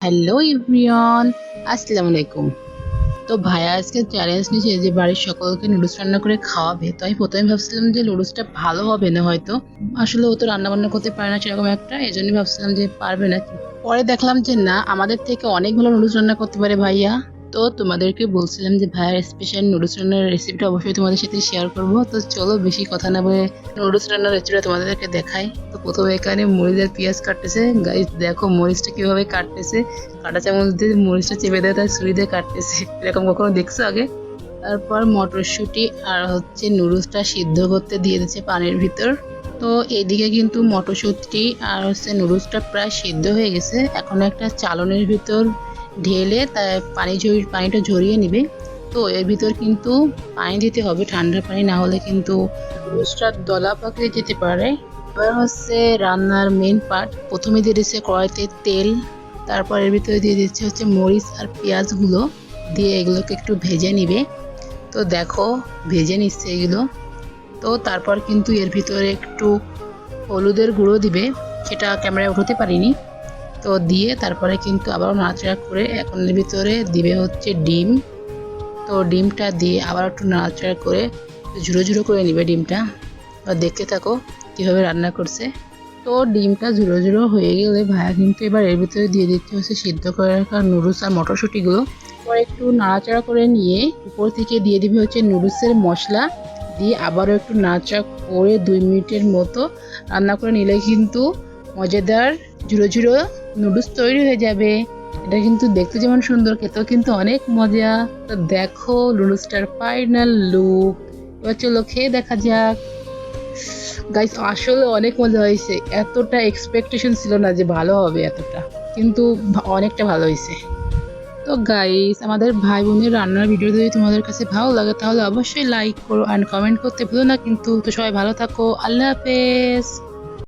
Hello everyone, আসসালামু আলাইকুম। তো ভাইয়া আজকে চ্যালেঞ্জ নিয়েছে যে বাড়ির সকলকে নুডলস রান্না করে খাওয়াবে। তো আমি প্রথমে ভাবছিলাম যে নুডলসটা ভালো হবে না হয়তো, আসলে ও তো রান্না বান্না করতে পারে না সেরকম একটা, এই জন্যই ভাবছিলাম যে পারবে না। পরে দেখলাম যে না, আমাদের থেকে অনেক ভালো নুডলস রান্না করতে পারে ভাইয়া। তো তোমাদেরকে বলছিলাম যে ভাইয়ার স্পেশাল নুডলস রান্নার রেসিপিটা অবশ্যই তোমাদের সাথে শেয়ার করব। তো চলো বেশি কথা না বলে নুডলস রান্নার রেসিপিটা তোমাদেরকে দেখাই। তো প্রথমে এখানে মরিচ আর পেঁয়াজ কাটতেছে। গাইস দেখো মরিচটা কিভাবে কাটতেছে, কাঁটা চামচ দিয়ে মরিচটা চেপে দেয় তার ছুরি দিয়ে কাটতেছে, এরকম কখনো দেখছো আগে? তারপর মটরশুঁটি আর হচ্ছে নুডলসটা সিদ্ধ করতে দিয়ে দিচ্ছে পানির ভিতর। তো এদিকে কিন্তু মটরশুঁটি আর হচ্ছে নুডলসটা প্রায় সিদ্ধ হয়ে গেছে। এখন একটা চালনের ভিতর ঢেলে তার পানিটা ঝরিয়ে নিবে। তো এর ভিতর কিন্তু পানি দিতে হবে, ঠান্ডা পানি, না হলে কিন্তু নুডলসটা দলা পাকিয়ে যেতে পারে। এবার হচ্ছে রান্নার মেন পার্ট, প্রথমে দিয়ে দিচ্ছে কড়াইতে তেল, তারপর এর ভিতরে দিয়ে দিচ্ছে হচ্ছে মরিচ আর পেঁয়াজগুলো, দিয়ে এগুলোকে একটু ভেজে নিবে। তো দেখো ভেজে নিচ্ছে এগুলো। তো তারপর কিন্তু এর ভিতরে একটু হলুদের গুঁড়ো দিবে, সেটা ক্যামেরায় উঠাতে পারিনি। তো দিয়ে তারপরে কিন্তু আবারও নাড়াচাড়া করে এখন এর ভিতরে দিবে হচ্ছে ডিম। তো ডিমটা দিয়ে আবার একটু নাড়াচাড়া করে ঝুড়ো ঝুড়ো করে নিবে ডিমটা। তো দেখতে থাকো কীভাবে রান্না করছে। তো ডিমটা ঝুড়ো ঝুড়ো হয়ে গেলে ভাইয়া কিন্তু এবার এর ভিতরে দিয়ে দিতে হচ্ছে সিদ্ধ করে রাখা নুডলস আর মটরশুঁটিগুলো। পরে একটু নাড়াচাড়া করে নিয়ে উপর থেকে দিয়ে দিবে হচ্ছে নুডলসের মশলা, দিয়ে আবারও একটু নাড়াচাড়া করে 2 মিনিটের মতো রান্না করে নিলে কিন্তু মজাদার ঝুড়ো ঝুড়ো নুডলস তৈরি হয়ে যাবে। এটা কিন্তু দেখতে যেমন সুন্দর, খেতেও কিন্তু অনেক মজা। তো দেখো নুডলসটার ফাইনাল লুক। এবার চলো খেয়ে দেখা যাক। গাইস আসলে অনেক মজা হয়েছে, এতটা এক্সপেকটেশন ছিল না যে ভালো হবে এতটা, কিন্তু অনেকটা ভালো হয়েছে। তো গাইস আমাদের ভাই বোনের রান্নার ভিডিও যদি তোমাদের কাছে ভালো লাগে তাহলে অবশ্যই লাইক করো অ্যান্ড কমেন্ট করতে ভুলো না কিন্তু। তো সবাই ভালো থাকো, আল্লাহ হাফেজ।